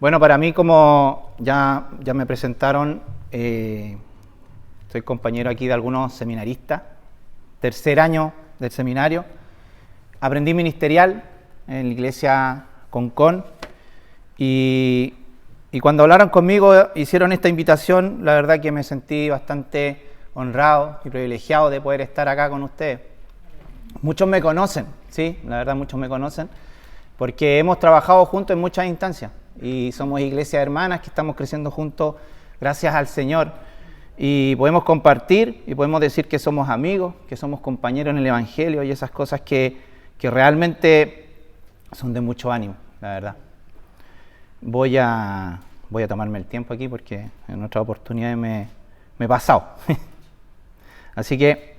Bueno, para mí, como ya me presentaron, soy compañero aquí de algunos seminaristas, tercer año del seminario. Aprendí ministerial en la iglesia Concón y cuando hablaron conmigo, hicieron esta invitación, la verdad que me sentí bastante honrado y privilegiado de poder estar acá con ustedes. Muchos me conocen, sí, la verdad muchos me conocen, porque hemos trabajado juntos en muchas instancias y somos iglesias hermanas que estamos creciendo juntos gracias al Señor y podemos compartir y podemos decir que somos amigos, que somos compañeros en el Evangelio y esas cosas que realmente son de mucho ánimo, la verdad. Voy a tomarme el tiempo aquí porque en otras oportunidades me he pasado. Así que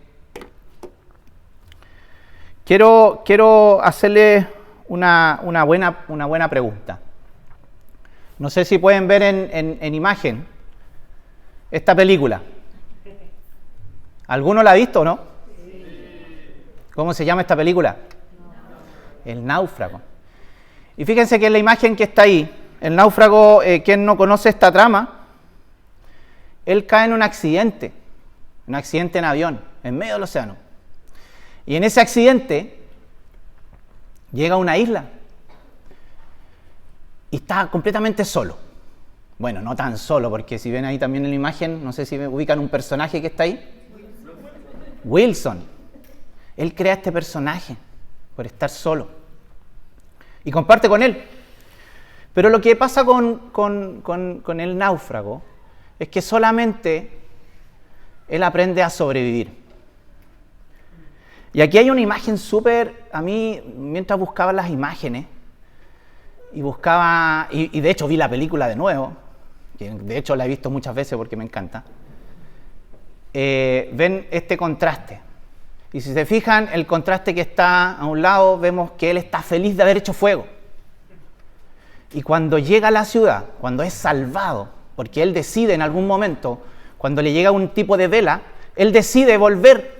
quiero hacerle una buena pregunta. No sé si pueden ver en imagen esta película. ¿Alguno la ha visto o no? ¿Cómo se llama esta película? El Náufrago. Y fíjense que en la imagen que está ahí, el náufrago, quien no conoce esta trama, él cae en un accidente en avión, en medio del océano. Y en ese accidente llega a una isla y está completamente solo. Bueno, no tan solo, porque si ven ahí también en la imagen, no sé si ubican un personaje que está ahí. Wilson. Él crea este personaje por estar solo y comparte con él. Pero lo que pasa con el náufrago es que solamente él aprende a sobrevivir. Y aquí hay una imagen súper, a mí, mientras buscaba las imágenes, y de hecho vi la película de nuevo, que de hecho la he visto muchas veces porque me encanta, ven este contraste. Y si se fijan, el contraste que está a un lado, vemos que él está feliz de haber hecho fuego. Y cuando llega a la ciudad, cuando es salvado, porque él decide en algún momento, cuando le llega un tipo de vela, él decide volver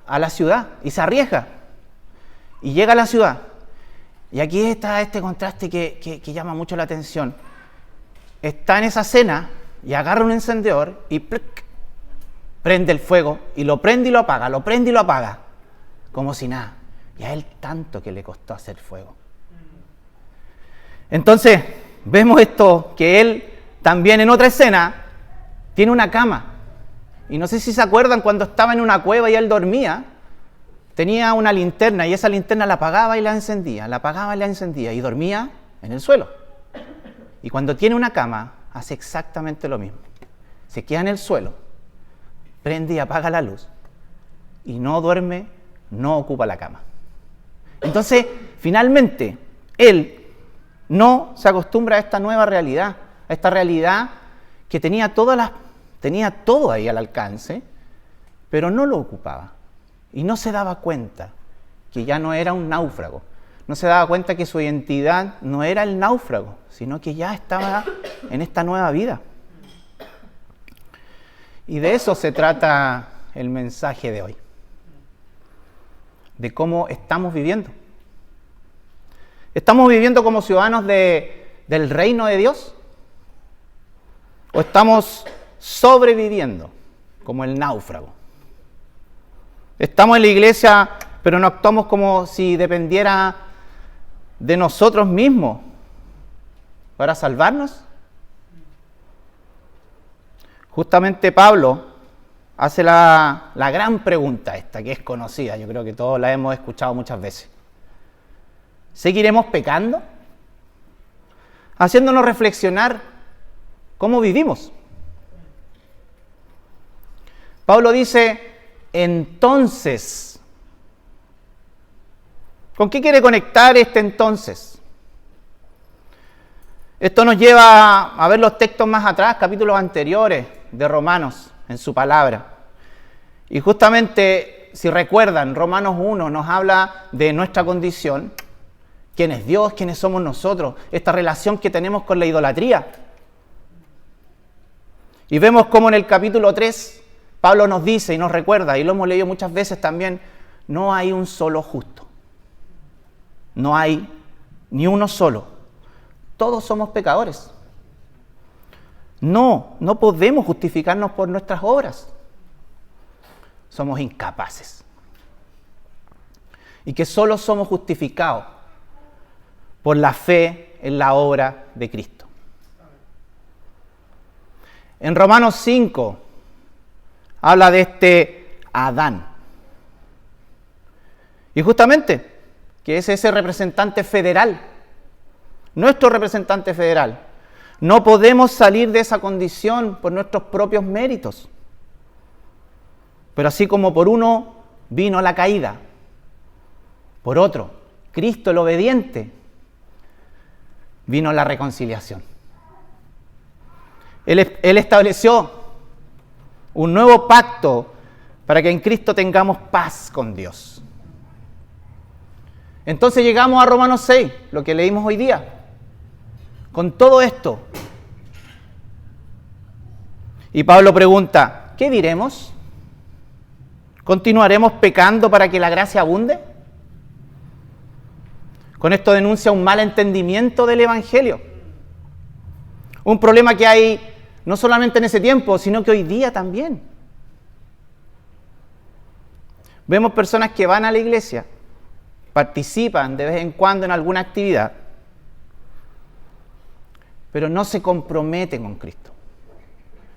a la ciudad y se arriesga. Y llega a la ciudad. Y aquí está este contraste que llama mucho la atención. Está en esa cena y agarra un encendedor y prende el fuego y lo prende y lo apaga, como si nada. Y a él tanto que le costó hacer fuego. Entonces, vemos esto, que él también en otra escena tiene una cama. Y no sé si se acuerdan cuando estaba en una cueva y él dormía, tenía una linterna y esa linterna la apagaba y la encendía, y dormía en el suelo. Y cuando tiene una cama, hace exactamente lo mismo. Se queda en el suelo, prende y apaga la luz y no duerme, no ocupa la cama. Entonces, finalmente, él no se acostumbra a esta nueva realidad, a esta realidad que tenía todo ahí al alcance, pero no lo ocupaba. Y no se daba cuenta que ya no era un náufrago. No se daba cuenta que su identidad no era el náufrago, sino que ya estaba en esta nueva vida. Y de eso se trata el mensaje de hoy. De cómo estamos viviendo. ¿Estamos viviendo como ciudadanos del reino de Dios? ¿O estamos sobreviviendo como el náufrago? Estamos en la iglesia, pero no actuamos como si dependiera de nosotros mismos para salvarnos. Justamente Pablo hace la gran pregunta esta, que es conocida, yo creo que todos la hemos escuchado muchas veces. ¿Seguiremos pecando? Haciéndonos reflexionar cómo vivimos. Pablo dice, entonces. ¿Con qué quiere conectar este entonces? Esto nos lleva a ver los textos más atrás, capítulos anteriores de Romanos, en su palabra. Y justamente, si recuerdan, Romanos 1 nos habla de nuestra condición, quién es Dios, quiénes somos nosotros, esta relación que tenemos con la idolatría. Y vemos cómo en el capítulo 3 Pablo nos dice y nos recuerda, y lo hemos leído muchas veces también, no hay un solo justo. No hay ni uno solo. Todos somos pecadores. No podemos justificarnos por nuestras obras. Somos incapaces. Y que solo somos justificados por la fe en la obra de Cristo. En Romanos 5 habla de este Adán. Y justamente, que es ese representante federal, nuestro representante federal. No podemos salir de esa condición por nuestros propios méritos. Pero así como por uno vino la caída, por otro, Cristo el obediente, vino la reconciliación. Él estableció un nuevo pacto para que en Cristo tengamos paz con Dios. Entonces llegamos a Romanos 6, lo que leímos hoy día. Con todo esto. Y Pablo pregunta, ¿qué diremos? ¿Continuaremos pecando para que la gracia abunde? Con esto denuncia un mal entendimiento del Evangelio. Un problema que hay no solamente en ese tiempo, sino que hoy día también. Vemos personas que van a la iglesia, participan de vez en cuando en alguna actividad, pero no se comprometen con Cristo,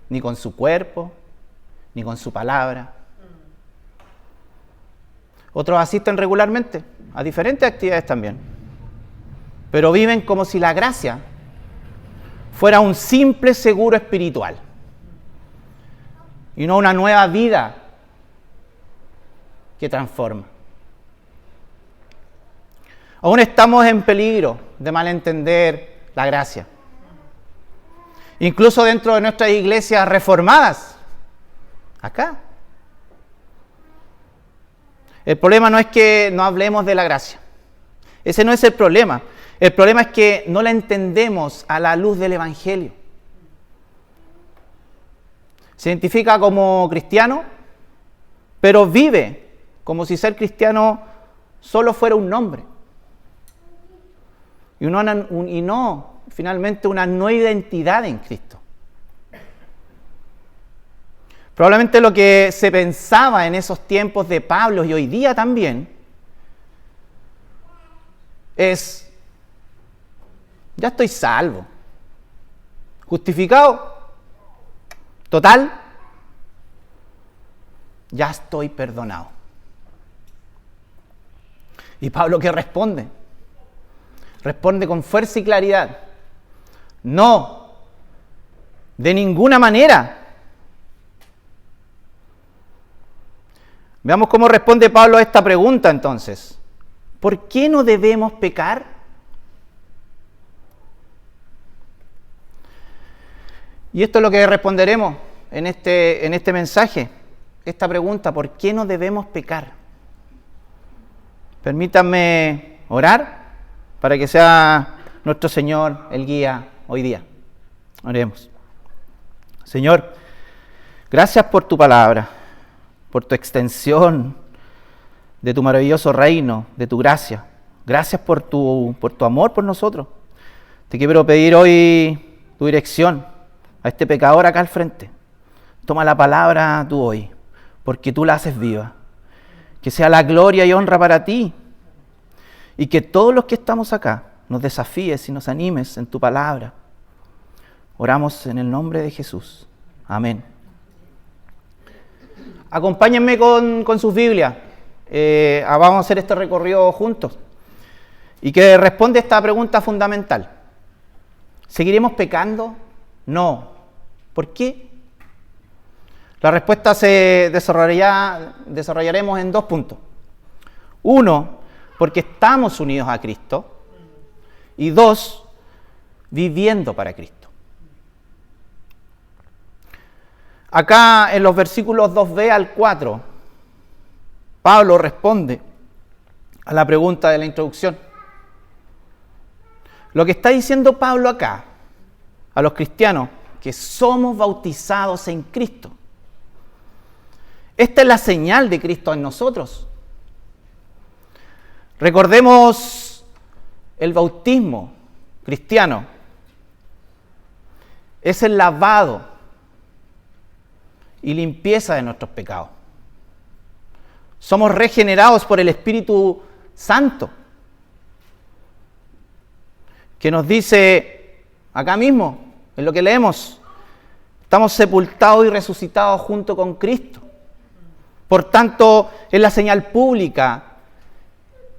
ni con su cuerpo, ni con su palabra. Otros asisten regularmente a diferentes actividades también, pero viven como si la gracia fuera un simple seguro espiritual y no una nueva vida que transforma. Aún estamos en peligro de malentender la gracia. Incluso dentro de nuestras iglesias reformadas, acá. El problema no es que no hablemos de la gracia. Ese no es el problema. El problema es que no la entendemos a la luz del Evangelio. Se identifica como cristiano, pero vive como si ser cristiano solo fuera un nombre. Y no, finalmente, una nueva identidad en Cristo. Probablemente lo que se pensaba en esos tiempos de Pablo y hoy día también es, ya estoy salvo, justificado, total, ya estoy perdonado. ¿Y Pablo qué responde? Responde con fuerza y claridad. No, de ninguna manera. Veamos cómo responde Pablo a esta pregunta entonces. ¿Por qué no debemos pecar? Y esto es lo que responderemos en este mensaje. Esta pregunta, ¿por qué no debemos pecar? Permítanme orar para que sea nuestro Señor el guía hoy día. Oremos. Señor, gracias por tu palabra, por tu extensión de tu maravilloso reino, de tu gracia. Gracias por tu amor por nosotros. Te quiero pedir hoy tu dirección a este pecador acá al frente. Toma la palabra tú hoy, porque tú la haces viva. Que sea la gloria y honra para ti. Y que todos los que estamos acá nos desafíes y nos animes en tu palabra. Oramos en el nombre de Jesús. Amén. Acompáñenme con sus Biblias. Vamos a hacer este recorrido juntos. Y que responde esta pregunta fundamental. ¿Seguiremos pecando? No. ¿Por qué? La respuesta se desarrollaremos en 2 puntos. 1, porque estamos unidos a Cristo. Y 2, viviendo para Cristo. Acá en los versículos 2b al 4, Pablo responde a la pregunta de la introducción. Lo que está diciendo Pablo acá, a los cristianos, que somos bautizados en Cristo. Esta es la señal de Cristo en nosotros. Recordemos El bautismo cristiano es el lavado y limpieza de nuestros pecados. Somos regenerados por el Espíritu Santo, que nos dice acá mismo, en lo que leemos, estamos sepultados y resucitados junto con Cristo. Por tanto, es la señal pública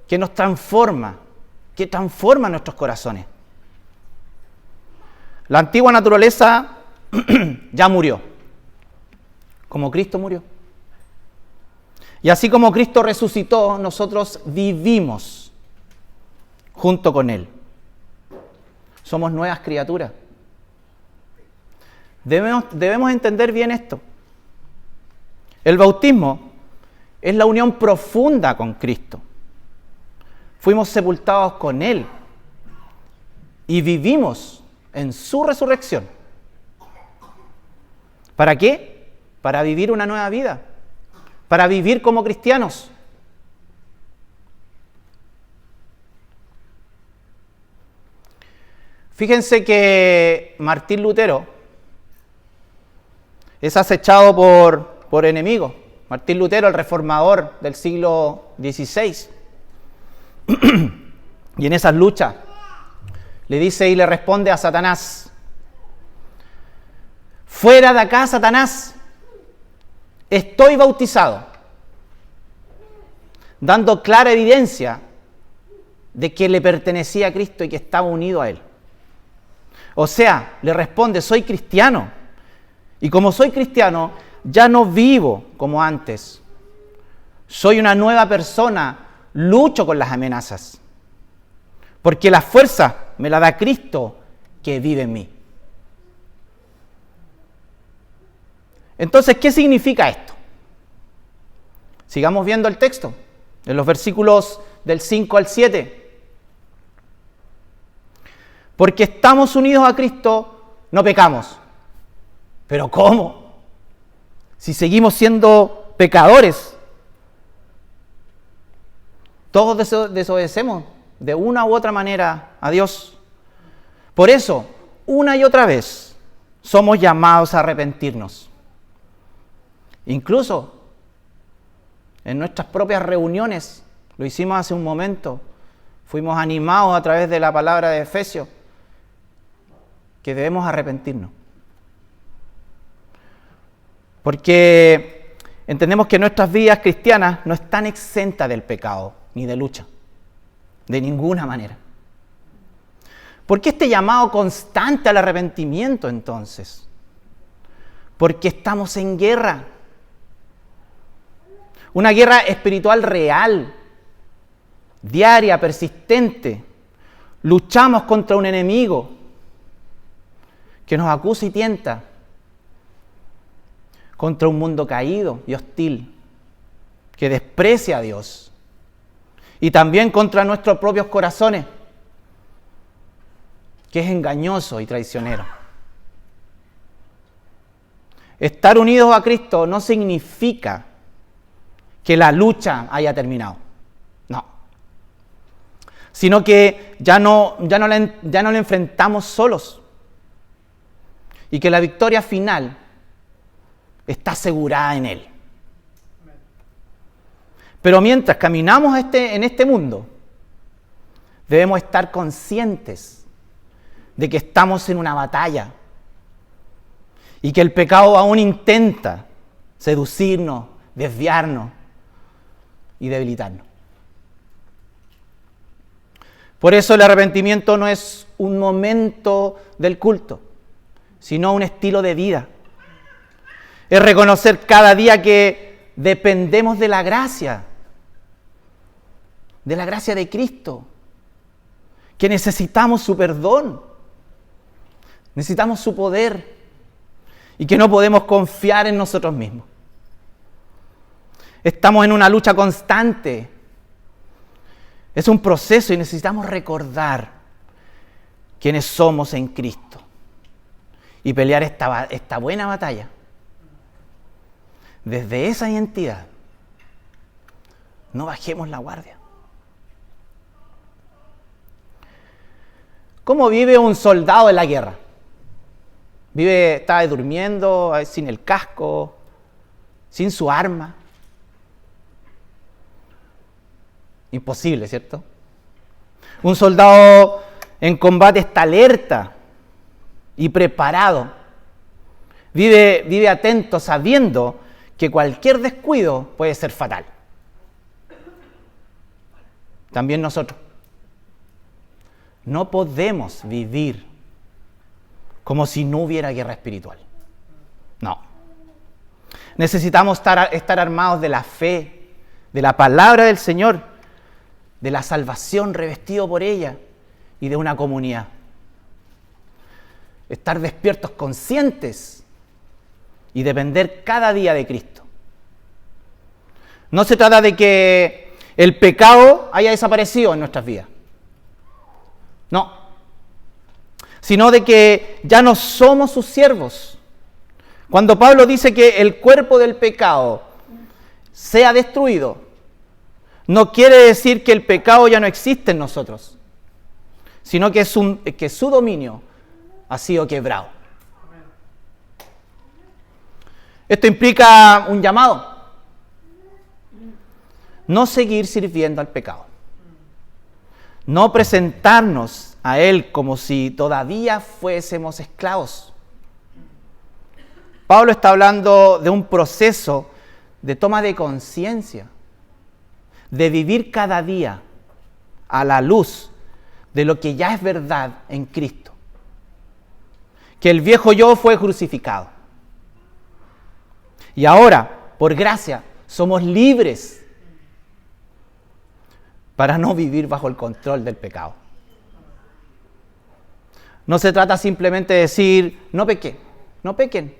que nos transforma, que transforma nuestros corazones. La antigua naturaleza ya murió, como Cristo murió. Y así como Cristo resucitó, nosotros vivimos junto con Él. Somos nuevas criaturas. Debemos entender bien esto. El bautismo es la unión profunda con Cristo. Fuimos sepultados con Él y vivimos en su resurrección. ¿Para qué? Para vivir una nueva vida, para vivir como cristianos. Fíjense que Martín Lutero es acechado por enemigos. Martín Lutero, el reformador del siglo XVI. Y en esas luchas le dice y le responde a Satanás: fuera de acá, Satanás, estoy bautizado, dando clara evidencia de que le pertenecía a Cristo y que estaba unido a Él. O sea, le responde: soy cristiano, y como soy cristiano, ya no vivo como antes. Soy una nueva persona, lucho con las amenazas, porque la fuerza me la da Cristo que vive en mí. Entonces, ¿qué significa esto? Sigamos viendo el texto, en los versículos del 5 al 7. Porque estamos unidos a Cristo, no pecamos. ¿Pero cómo? Si seguimos siendo pecadores. Todos desobedecemos de una u otra manera a Dios. Por eso, una y otra vez, somos llamados a arrepentirnos. Incluso en nuestras propias reuniones, lo hicimos hace un momento, fuimos animados a través de la palabra de Efesios, que debemos arrepentirnos. Porque entendemos que nuestras vidas cristianas no están exentas del pecado ni de lucha, de ninguna manera. ¿Por qué este llamado constante al arrepentimiento entonces? Porque estamos en guerra. Una guerra espiritual real, diaria, persistente. Luchamos contra un enemigo que nos acusa y tienta, contra un mundo caído y hostil, que desprecia a Dios, y también contra nuestros propios corazones, que es engañoso y traicionero. Estar unidos a Cristo no significa que la lucha haya terminado, no, sino que ya no la enfrentamos solos, y que la victoria final está asegurada en Él. Pero mientras caminamos en este mundo, debemos estar conscientes de que estamos en una batalla y que el pecado aún intenta seducirnos, desviarnos y debilitarnos. Por eso el arrepentimiento no es un momento del culto, sino un estilo de vida. Es reconocer cada día que dependemos de la gracia de Cristo, que necesitamos su perdón, necesitamos su poder y que no podemos confiar en nosotros mismos. Estamos en una lucha constante, es un proceso y necesitamos recordar quiénes somos en Cristo y pelear esta buena batalla. Desde esa identidad, no bajemos la guardia. ¿Cómo vive un soldado en la guerra? Está durmiendo, sin el casco, sin su arma. Imposible, ¿cierto? Un soldado en combate está alerta y preparado. Vive atento, sabiendo que cualquier descuido puede ser fatal. También nosotros. No podemos vivir como si no hubiera guerra espiritual. No. Necesitamos estar armados de la fe, de la palabra del Señor, de la salvación revestido por ella y de una comunidad. Estar despiertos, conscientes y depender cada día de Cristo. No se trata de que el pecado haya desaparecido en nuestras vidas. No. Sino de que ya no somos sus siervos. Cuando Pablo dice que el cuerpo del pecado sea destruido, no quiere decir que el pecado ya no existe en nosotros, sino que su dominio ha sido quebrado. Esto implica un llamado. No seguir sirviendo al pecado. No presentarnos a él como si todavía fuésemos esclavos. Pablo está hablando de un proceso de toma de conciencia, de vivir cada día a la luz de lo que ya es verdad en Cristo. Que el viejo yo fue crucificado. Y ahora, por gracia, somos libres para no vivir bajo el control del pecado. No se trata simplemente de decir, no pequen,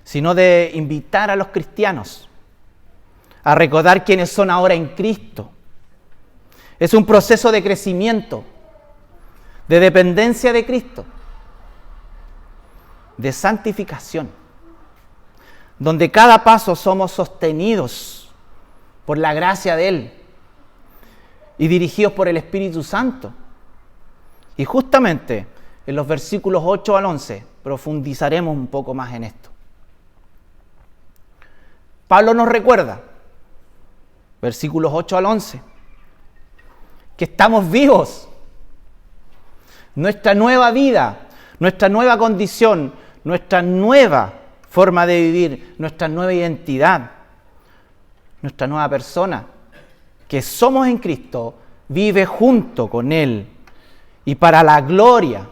sino de invitar a los cristianos a recordar quiénes son ahora en Cristo. Es un proceso de crecimiento, de dependencia de Cristo, de santificación, donde cada paso somos sostenidos por la gracia de Él y dirigidos por el Espíritu Santo. Y justamente en los versículos 8 al 11 profundizaremos un poco más en esto. Pablo nos recuerda, versículos 8 al 11, que estamos vivos. Nuestra nueva vida, nuestra nueva condición, nuestra nueva forma de vivir, nuestra nueva identidad, nuestra nueva persona, que somos en Cristo, vive junto con Él y para la gloria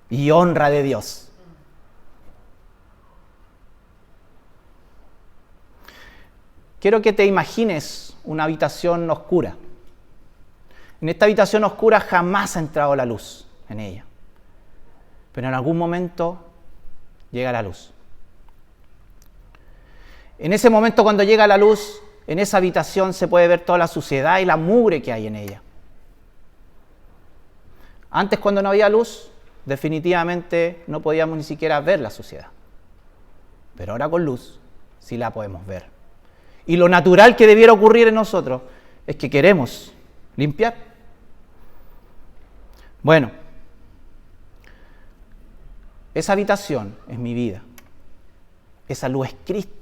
y honra de Dios. Quiero que te imagines una habitación oscura. En esta habitación oscura jamás ha entrado la luz en ella, pero en algún momento llega la luz. En ese momento, cuando llega la luz, en esa habitación se puede ver toda la suciedad y la mugre que hay en ella. Antes, cuando no había luz, definitivamente no podíamos ni siquiera ver la suciedad. Pero ahora con luz sí la podemos ver. Y lo natural que debiera ocurrir en nosotros es que queremos limpiar. Bueno, esa habitación es mi vida. Esa luz es Cristo.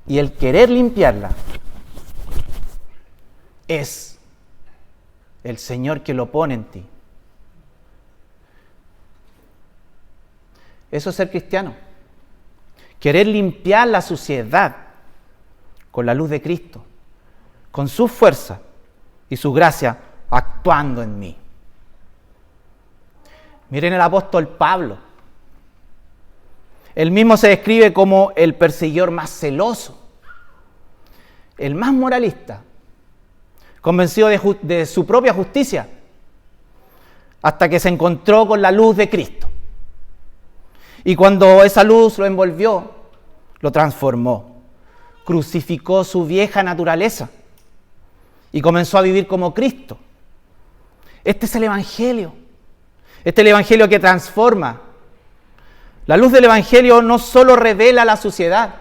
Y el querer limpiarla es el Señor que lo pone en ti. Eso es ser cristiano. Querer limpiar la suciedad con la luz de Cristo, con su fuerza y su gracia actuando en mí. Miren el apóstol Pablo. Él mismo se describe como el perseguidor más celoso, el más moralista, convencido de su propia justicia, hasta que se encontró con la luz de Cristo. Y cuando esa luz lo envolvió, lo transformó, crucificó su vieja naturaleza y comenzó a vivir como Cristo. Este es el Evangelio que transforma. La luz del Evangelio no solo revela la suciedad,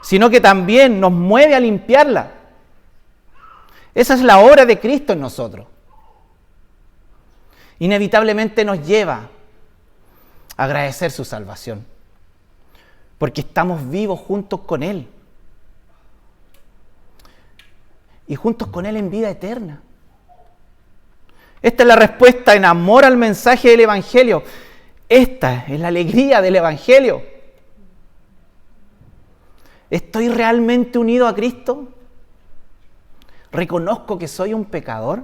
sino que también nos mueve a limpiarla. Esa es la obra de Cristo en nosotros. Inevitablemente nos lleva a agradecer su salvación, porque estamos vivos juntos con Él y juntos con Él en vida eterna. Esta es la respuesta en amor al mensaje del Evangelio. Esta es la alegría del Evangelio. ¿Estoy realmente unido a Cristo? ¿Reconozco que soy un pecador?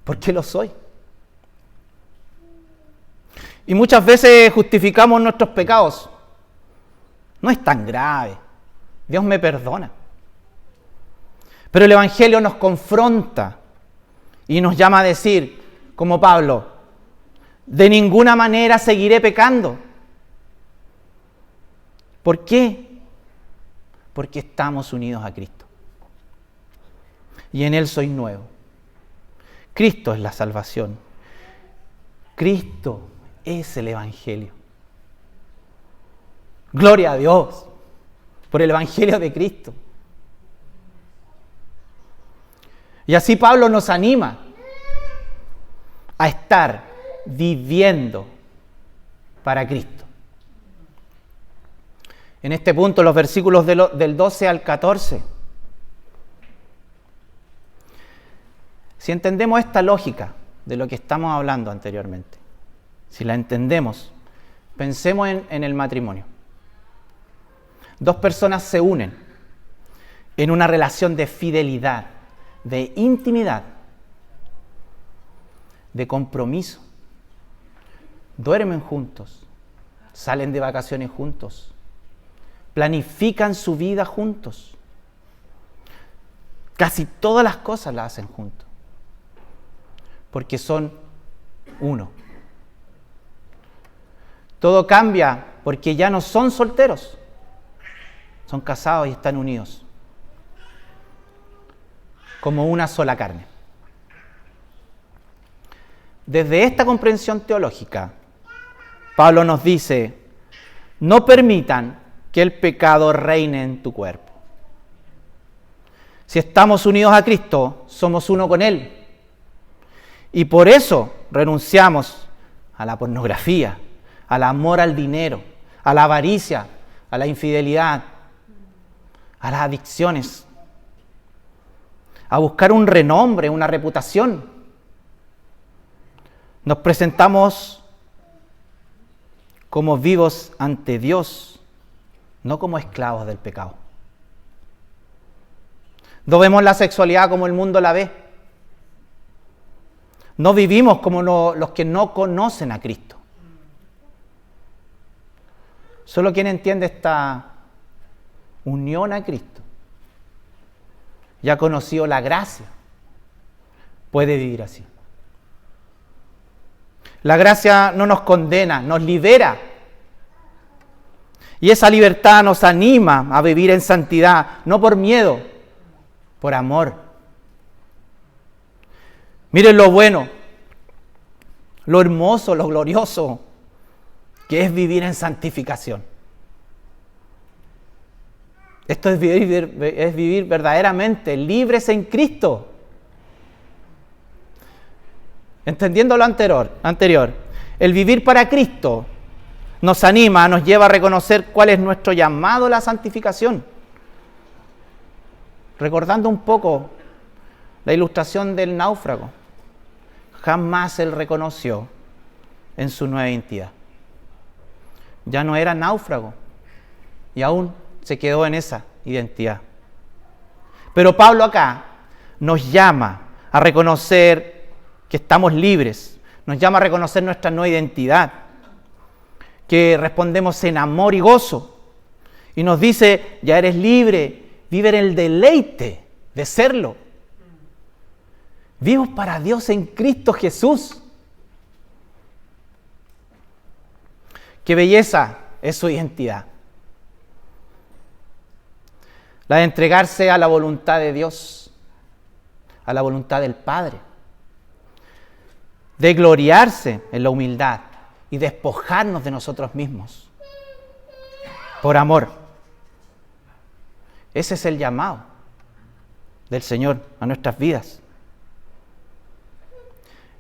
¿Por qué lo soy? Y muchas veces justificamos nuestros pecados. No es tan grave. Dios me perdona. Pero el Evangelio nos confronta y nos llama a decir, como Pablo, de ninguna manera seguiré pecando. ¿Por qué? Porque estamos unidos a Cristo. Y en Él soy nuevo. Cristo es la salvación. Cristo es el Evangelio. Gloria a Dios por el Evangelio de Cristo. Y así Pablo nos anima a estar viviendo para Cristo. En este punto, los versículos del 12 al 14. Si entendemos esta lógica de lo que estamos hablando anteriormente, si la entendemos, pensemos en el matrimonio. Dos personas se unen en una relación de fidelidad, de intimidad, de compromiso. Duermen juntos, salen de vacaciones juntos, planifican su vida juntos. Casi todas las cosas las hacen juntos, porque son uno. Todo cambia porque ya no son solteros, son casados y están unidos como una sola carne. Desde esta comprensión teológica, Pablo nos dice, no permitan que el pecado reine en tu cuerpo. Si estamos unidos a Cristo, somos uno con Él. Y por eso renunciamos a la pornografía, al amor al dinero, a la avaricia, a la infidelidad, a las adicciones, a buscar un renombre, una reputación. Nos presentamos como vivos ante Dios, no como esclavos del pecado. No vemos la sexualidad como el mundo la ve. No vivimos como los que no conocen a Cristo. Solo quien entiende esta unión a Cristo y ha conocido la gracia puede vivir así. La gracia no nos condena, nos libera. Y esa libertad nos anima a vivir en santidad, no por miedo, por amor. Miren lo bueno, lo hermoso, lo glorioso que es vivir en santificación. Esto es vivir verdaderamente libres en Cristo. Entendiendo lo anterior, el vivir para Cristo nos anima, nos lleva a reconocer cuál es nuestro llamado a la santificación. Recordando un poco la ilustración del náufrago, jamás él reconoció en su nueva identidad. Ya no era náufrago y aún se quedó en esa identidad. Pero Pablo acá nos llama a reconocer que estamos libres, nos llama a reconocer nuestra nueva identidad, que respondemos en amor y gozo, y nos dice, ya eres libre, vive en el deleite de serlo. Vivos para Dios en Cristo Jesús. Qué belleza es su identidad. La de entregarse a la voluntad de Dios, a la voluntad del Padre. De gloriarse en la humildad y despojarnos de nosotros mismos. Por amor. Ese es el llamado. del Señor a nuestras vidas.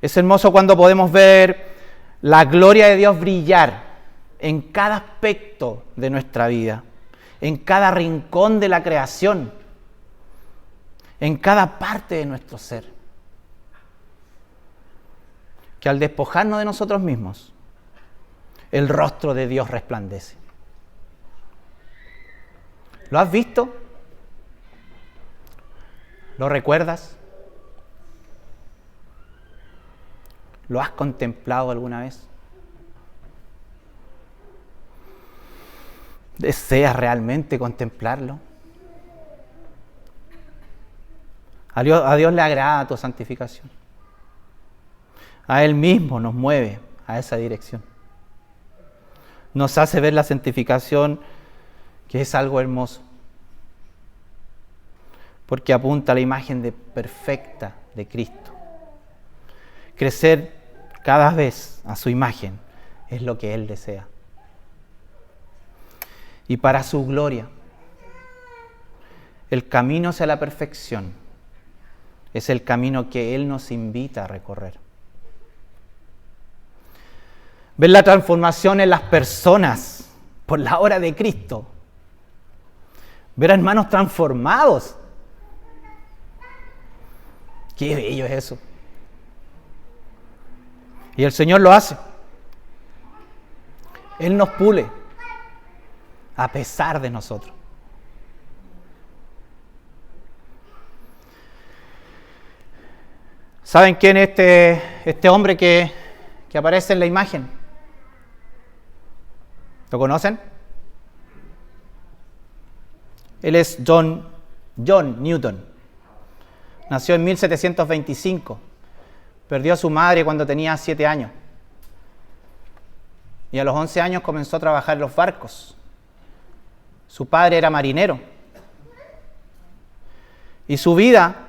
Es hermoso cuando podemos ver la gloria de Dios brillar en cada aspecto de nuestra vida, en cada rincón de la creación, en cada parte de nuestro ser. Que al despojarnos de nosotros mismos, el rostro de Dios resplandece. ¿Lo has visto? ¿Lo recuerdas? ¿Lo has contemplado alguna vez? ¿Deseas realmente contemplarlo? A Dios le agrada tu santificación. A Él mismo nos mueve a esa dirección. Nos hace ver la santificación, que es algo hermoso, porque apunta a la imagen perfecta de Cristo. Crecer cada vez a su imagen es lo que Él desea. Y para su gloria, el camino hacia la perfección es el camino que Él nos invita a recorrer. Ver la transformación en las personas por la obra de Cristo. Ver a hermanos transformados. Qué bello es eso. Y el Señor lo hace. Él nos pule a pesar de nosotros. ¿Saben quién es este hombre que aparece en la imagen? ¿Lo conocen? Él es John Newton. Nació en 1725. Perdió a su madre cuando tenía 7 años. Y a los 11 años comenzó a trabajar en los barcos. Su padre era marinero. Y su vida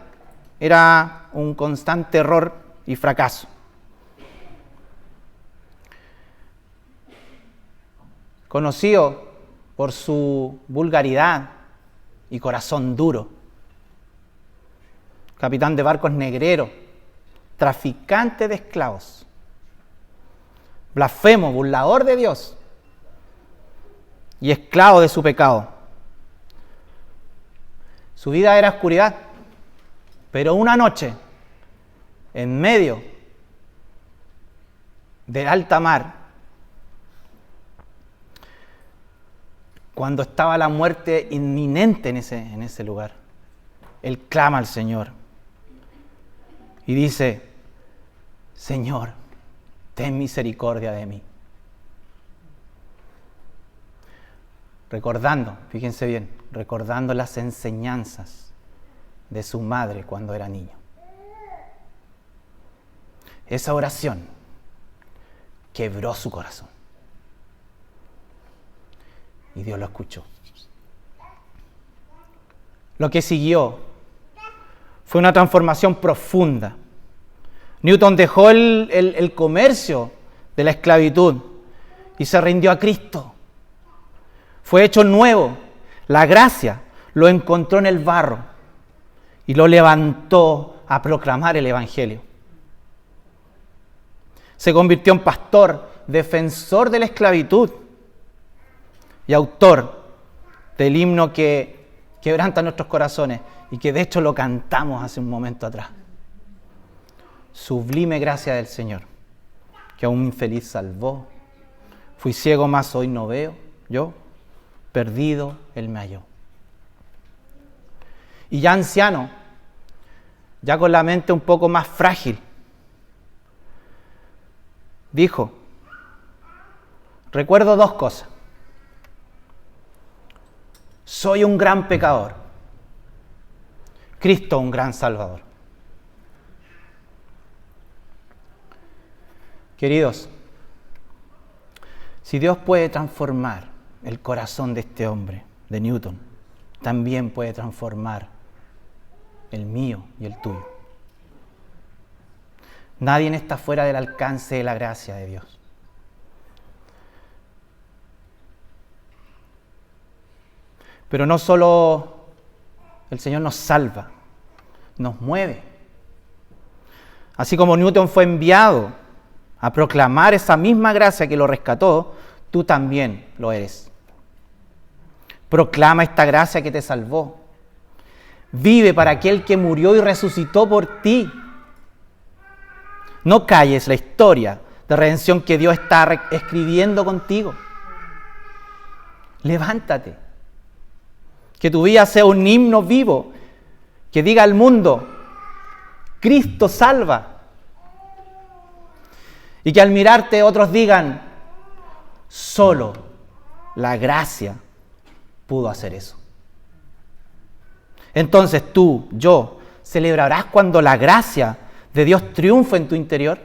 era un constante error y fracaso. Conocido por su vulgaridad y corazón duro. Capitán de barcos negrero, traficante de esclavos, blasfemo, burlador de Dios y esclavo de su pecado. Su vida era oscuridad, pero una noche, en medio de alta mar, cuando estaba la muerte inminente en ese lugar, él clama al Señor y dice: Señor, ten misericordia de mí. Recordando, fíjense bien, recordando las enseñanzas de su madre cuando era niño. Esa oración quebró su corazón. Y Dios lo escuchó. Lo que siguió fue una transformación profunda. Newton dejó el comercio de la esclavitud y se rindió a Cristo. Fue hecho nuevo. La gracia lo encontró en el barro y lo levantó a proclamar el Evangelio. Se convirtió en pastor, defensor de la esclavitud y autor del himno que quebranta nuestros corazones y que de hecho lo cantamos hace un momento atrás. Sublime gracia del Señor, que a un infeliz salvó. Fui ciego, mas hoy no veo. Yo, perdido, Él me halló. Y ya anciano, ya con la mente un poco más frágil, dijo: recuerdo 2 cosas. Soy un gran pecador. Cristo un gran Salvador. Queridos, si Dios puede transformar el corazón de este hombre, de Newton, también puede transformar el mío y el tuyo. Nadie está fuera del alcance de la gracia de Dios. Pero no solo el Señor nos salva, nos mueve. Así como Newton fue enviado a proclamar esa misma gracia que lo rescató, tú también lo eres. Proclama esta gracia que te salvó. Vive para aquel que murió y resucitó por ti. No calles la historia de redención que Dios está escribiendo contigo. Levántate. Que tu vida sea un himno vivo que diga al mundo: Cristo salva. Y que al mirarte otros digan: solo la gracia pudo hacer eso. Entonces tú, yo, celebrarás cuando la gracia de Dios triunfe en tu interior.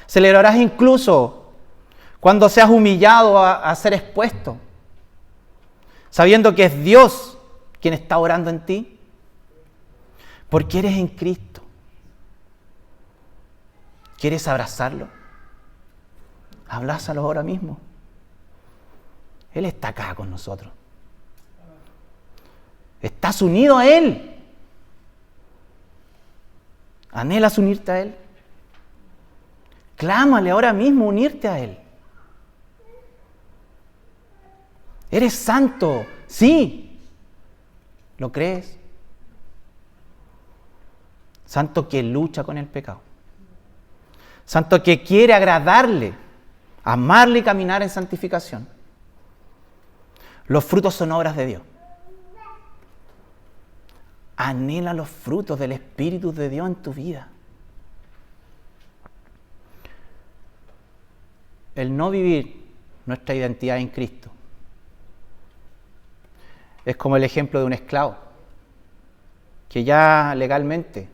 Celebrarás incluso cuando seas humillado a ser expuesto, sabiendo que es Dios quien está orando en ti, porque eres en Cristo. ¿Quieres abrazarlo? Abrázalo ahora mismo. Él está acá con nosotros. Estás unido a Él. ¿Anhelas unirte a Él? Clámale ahora mismo unirte a Él. ¿Eres santo? Sí. ¿Lo crees? Santo que lucha con el pecado. Santo que quiere agradarle, amarle y caminar en santificación. Los frutos son obras de Dios. Anhela los frutos del Espíritu de Dios en tu vida. El no vivir nuestra identidad en Cristo es como el ejemplo de un esclavo que ya legalmente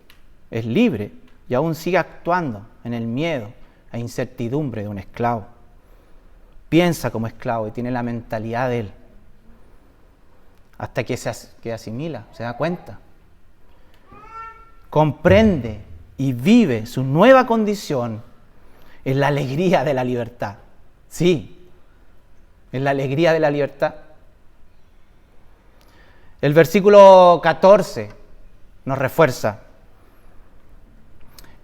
es libre y aún sigue actuando en el miedo e incertidumbre de un esclavo. Piensa como esclavo y tiene la mentalidad de él hasta que asimila, se da cuenta. Comprende y vive su nueva condición en la alegría de la libertad. Sí, en la alegría de la libertad. El versículo 14 nos refuerza: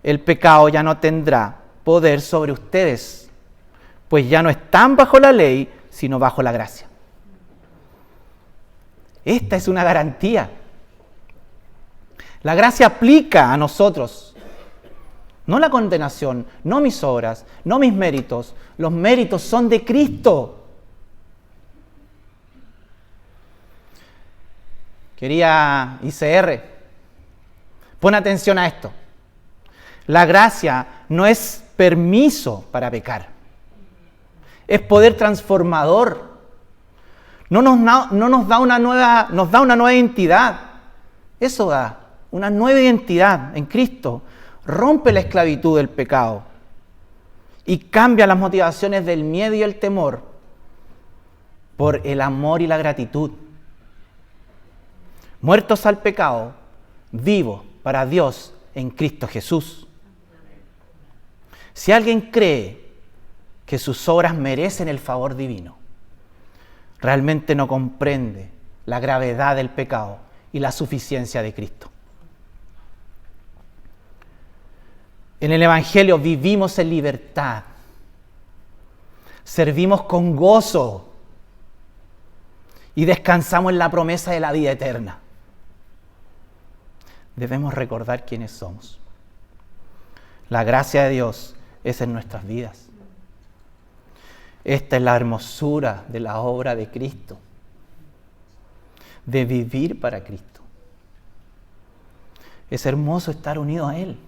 el pecado ya no tendrá poder sobre ustedes, pues ya no están bajo la ley, sino bajo la gracia. Esta es una garantía. La gracia aplica a nosotros. No la condenación, no mis obras, no mis méritos. Los méritos son de Cristo. Quería ICR, pon atención a esto. La gracia no es permiso para pecar. Es poder transformador. No nos da una nueva identidad. Eso da una nueva identidad en Cristo. Rompe la esclavitud del pecado y cambia las motivaciones del miedo y el temor por el amor y la gratitud. Muertos al pecado, vivos para Dios en Cristo Jesús. Si alguien cree que sus obras merecen el favor divino, realmente no comprende la gravedad del pecado y la suficiencia de Cristo. En el Evangelio vivimos en libertad, servimos con gozo y descansamos en la promesa de la vida eterna. Debemos recordar quiénes somos. La gracia de Dios es en nuestras vidas. Esta es la hermosura de la obra de Cristo, de vivir para Cristo. Es hermoso estar unido a Él.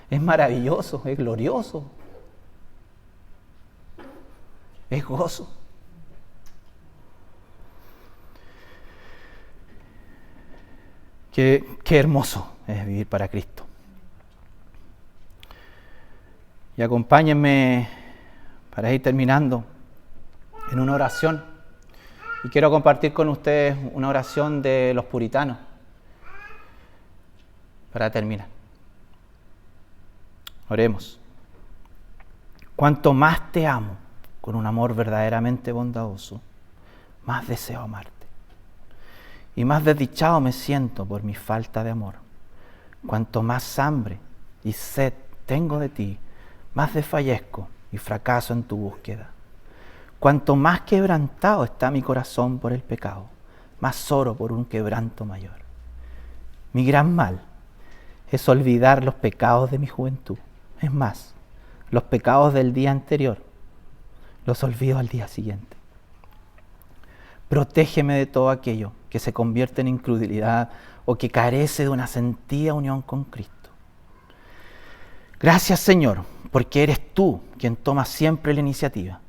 Es maravilloso, es glorioso, es gozo. Qué hermoso es vivir para Cristo. Y acompáñenme para ir terminando en una oración. Y quiero compartir con ustedes una oración de los puritanos para terminar. Oremos. Cuanto más te amo con un amor verdaderamente bondadoso, más deseo amarte. y más desdichado me siento por mi falta de amor. Cuanto más hambre y sed tengo de ti, más desfallezco y fracaso en tu búsqueda. Cuanto más quebrantado está mi corazón por el pecado, más oro por un quebranto mayor. Mi gran mal es olvidar los pecados de mi juventud. Es más, los pecados del día anterior los olvido al día siguiente. Protégeme de todo aquello que se convierte en incredulidad o que carece de una sentida unión con Cristo. Gracias, Señor, porque eres tú quien toma siempre la iniciativa.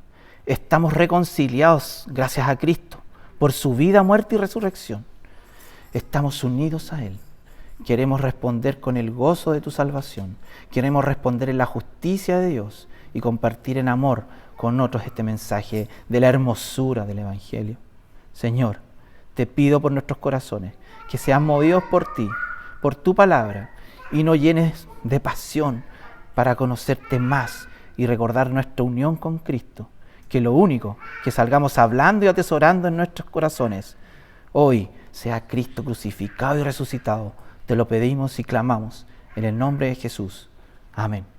Estamos reconciliados gracias a Cristo por su vida, muerte y resurrección. Estamos unidos a Él. Queremos responder con el gozo de tu salvación. Queremos responder en la justicia de Dios y compartir en amor con otros este mensaje de la hermosura del Evangelio. Señor, te pido por nuestros corazones que sean movidos por ti, por tu palabra, y nos llenes de pasión para conocerte más y recordar nuestra unión con Cristo. Que lo único que salgamos hablando y atesorando en nuestros corazones hoy sea Cristo crucificado y resucitado. Te lo pedimos y clamamos en el nombre de Jesús. Amén.